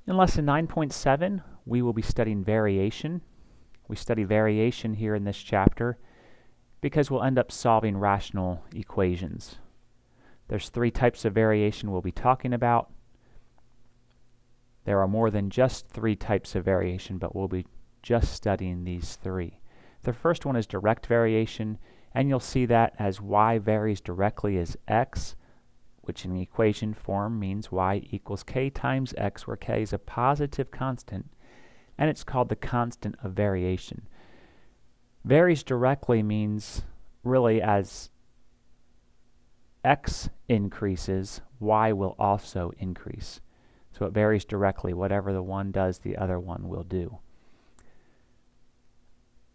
In lesson 9.7, we will be studying variation. We study variation here in this chapter because we'll end up solving rational equations. There's three types of variation we'll be talking about. There are more than just three types of variation, but we'll be just studying these three. The first one is direct variation, and you'll see that as y varies directly as x, which in the equation form means y equals k times x, where k is a positive constant, and it's called the constant of variation. Varies directly means really as x increases, y will also increase. So it varies directly. Whatever the one does, the other one will do.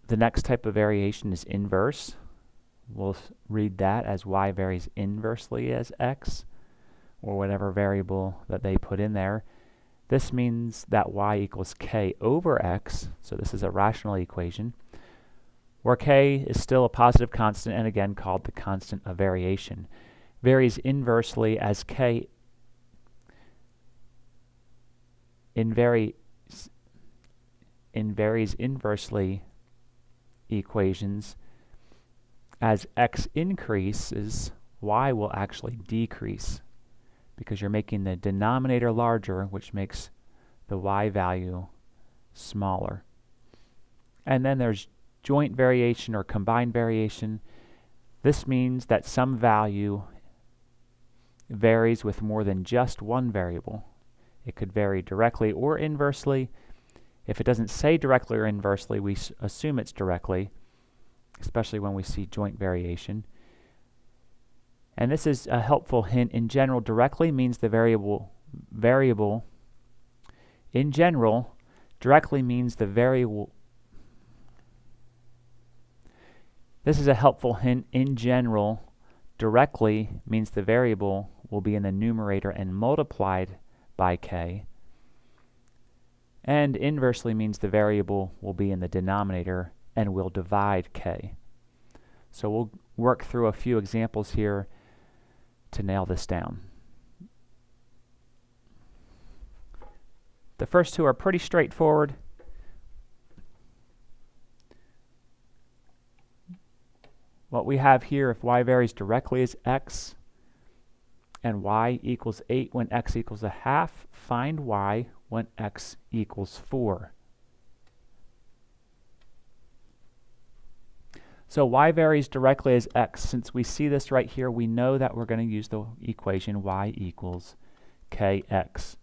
The next type of variation is inverse. We'll read that as y varies inversely as x, or whatever variable that they put in there. This means that y equals k over x, so this is a rational equation, where k is still a positive constant and again called the constant of variation. Varies inversely as k varies inversely equations. As x increases, y will actually decrease because you're making the denominator larger, which makes the y value smaller. And then there's joint variation or combined variation. This means that some value varies with more than just one variable. It could vary directly or inversely. If it doesn't say directly or inversely, we assume it's directly, especially when we see joint variation. And this is a helpful hint. In general, directly means the variable. In general, directly means the variable. This is a helpful hint. In general, directly means the variable will be in the numerator and multiplied by k. And inversely means the variable will be in the denominator and will divide k. So we'll work through a few examples here to nail this down. The first two are pretty straightforward. What we have here, if y varies directly as x and y equals 8 when x equals a half, find y when x equals 4. So y varies directly as x. Since we see this right here, we know that we're going to use the equation y equals kx.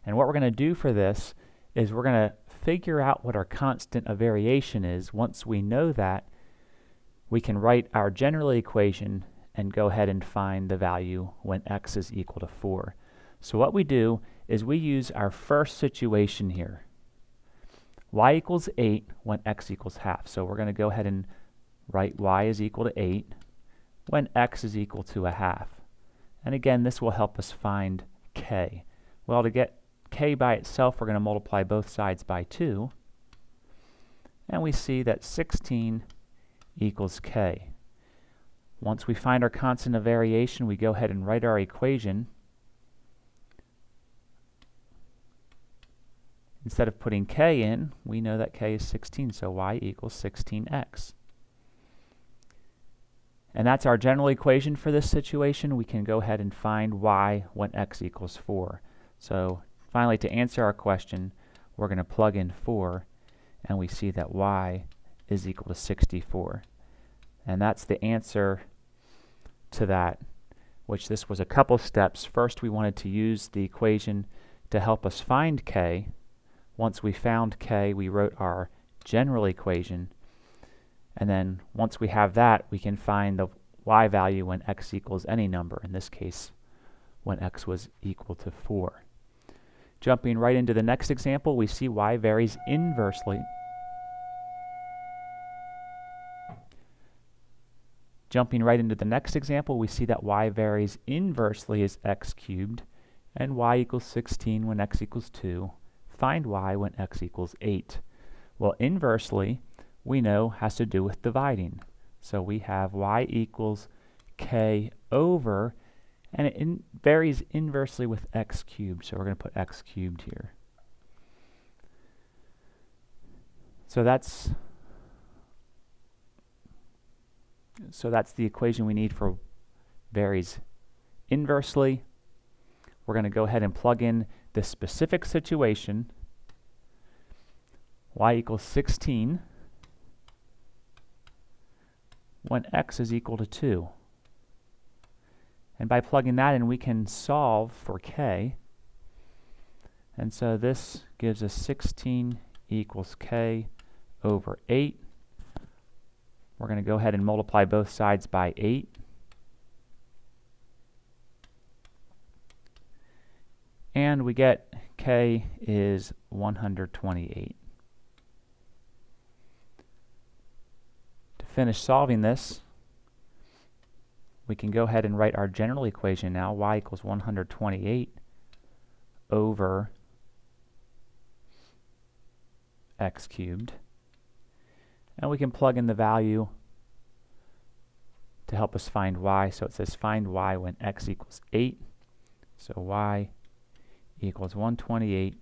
And what we're going to do for this is we're going to figure out what our constant of variation is. Once we know that, we can write our general equation and go ahead and find the value when x is equal to 4. So what we do is we use our first situation here. Y equals 8 when x equals half. So we're going to go ahead and write y is equal to 8 when x is equal to a half. And again, this will help us find k. Well, to get k by itself, we're going to multiply both sides by 2. And we see that 16 equals k. Once we find our constant of variation, we go ahead and write our equation. Instead of putting k in, we know that k is 16, so y equals 16x. And that's our general equation for this situation. We can go ahead and find y when x equals 4. So finally, to answer our question, we're going to plug in 4, and we see that y is equal to 64. And that's the answer to that, which this was a couple steps. First, we wanted to use the equation to help us find k. Once we found k, we wrote our general equation. And then once we have that, we can find the y value when x equals any number. In this case, when x was equal to 4. Jumping right into the next example, we see y varies inversely. Jumping right into the next example, we see that y varies inversely as x cubed, and y equals 16 when x equals 2. Find y when x equals 8. Well, inversely, we know has to do with dividing. So we have y equals k over, and it varies inversely with x cubed, so we're going to put x cubed here. So that's the equation we need for varies inversely. We're going to go ahead and plug in the specific situation, y equals 16, when x is equal to 2. And by plugging that in, we can solve for k. And so this gives us 16 equals k over 8. We're going to go ahead and multiply both sides by 8. And we get k is 128. To finish solving this, we can go ahead and write our general equation now, y equals 128 over x cubed. And we can plug in the value to help us find y. So it says find y when x equals 8. So y equals 128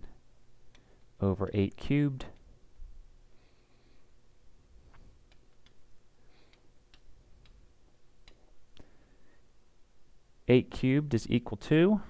over 8 cubed. Eight cubed is equal to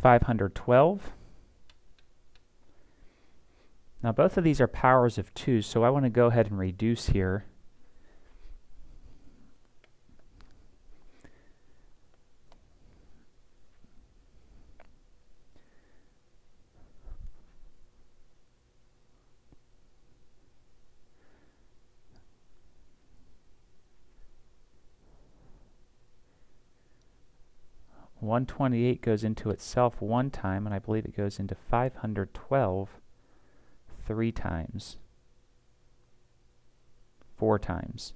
512. Now both of these are powers of 2, so I want to go ahead and reduce here. One 128 goes into itself one time, and I believe it goes into 512 3 times, 4 times.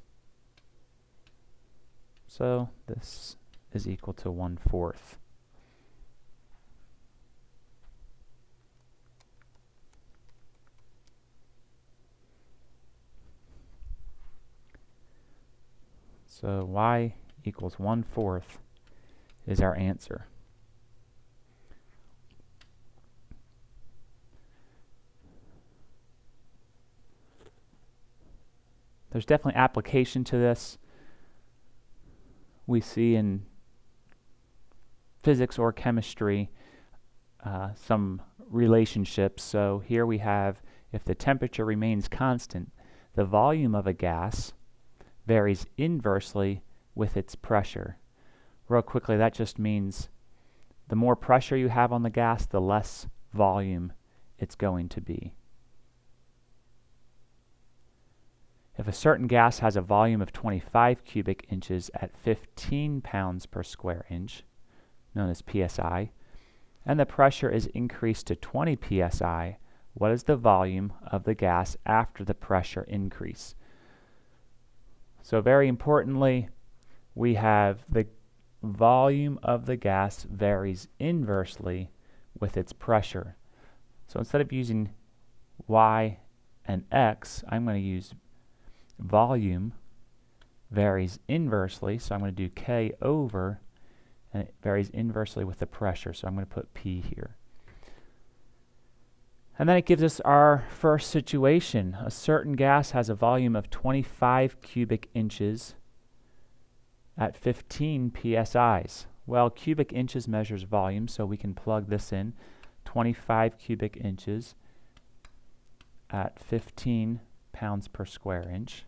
So this is equal to 1/4. So y equals 1/4 is our answer. There's definitely application to this. We see in physics or chemistry some relationships. So here we have, if the temperature remains constant, the volume of a gas varies inversely with its pressure. Real quickly, that just means the more pressure you have on the gas, the less volume it's going to be. If a certain gas has a volume of 25 cubic inches at 15 pounds per square inch, known as psi, and the pressure is increased to 20 psi, what is the volume of the gas after the pressure increase? So very importantly, we have the volume of the gas varies inversely with its pressure. So instead of using y and x, I'm going to use volume varies inversely, so I'm going to do k over, and it varies inversely with the pressure, so I'm going to put p here. And then it gives us our first situation. A certain gas has a volume of 25 cubic inches at 15 psi's. Well, cubic inches measures volume, so we can plug this in. 25 cubic inches at 15 pounds per square inch.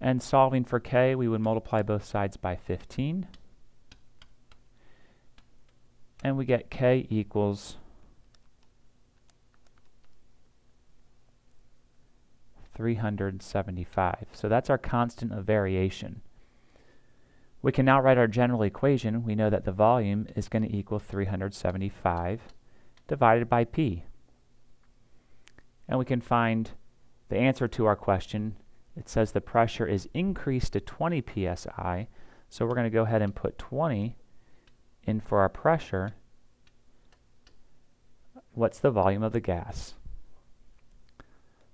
And solving for k, we would multiply both sides by 15. And we get k equals 375. So that's our constant of variation. We can now write our general equation. We know that the volume is going to equal 375 divided by p. and we can find the answer to our question. It says the pressure is increased to 20 psi, so we're going to go ahead and put 20 in for our pressure. What's the volume of the gas?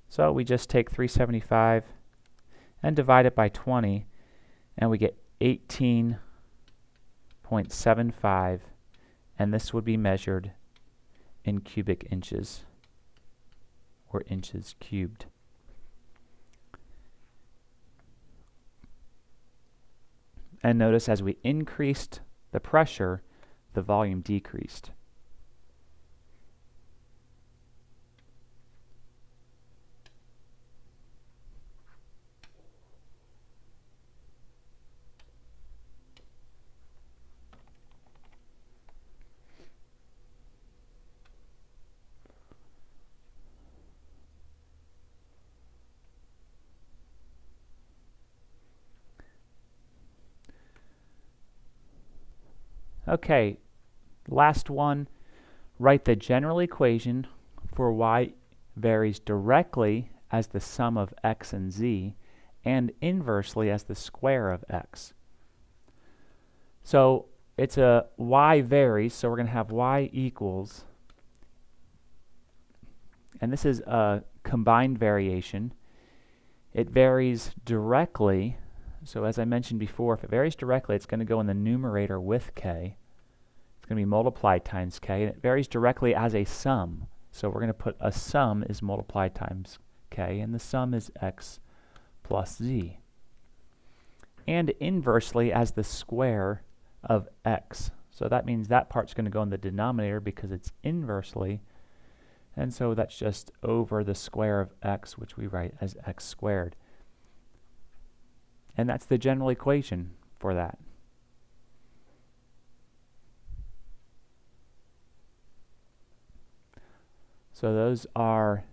So we just take 375 and divide it by 20, and we get 18.75, and this would be measured in cubic inches, or inches cubed. And notice as we increased the pressure, the volume decreased. Okay, last one, write the general equation for y varies directly as the sum of x and z and inversely as the square of x. So it's a y varies, so we're going to have y equals, and this is a combined variation. It varies directly. So as I mentioned before, if it varies directly, it's going to go in the numerator with k. It's going to be multiplied times k, and it varies directly as a sum. So we're going to put a sum is multiplied times k, and the sum is x plus z. And inversely as the square of x. So that means that part's going to go in the denominator because it's inversely, and so that's just over the square of x, which we write as x squared. And that's the general equation for that. So those are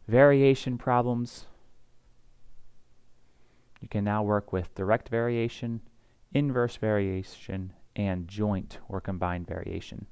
variation problems. You can now work with direct variation, inverse variation, and joint or combined variation.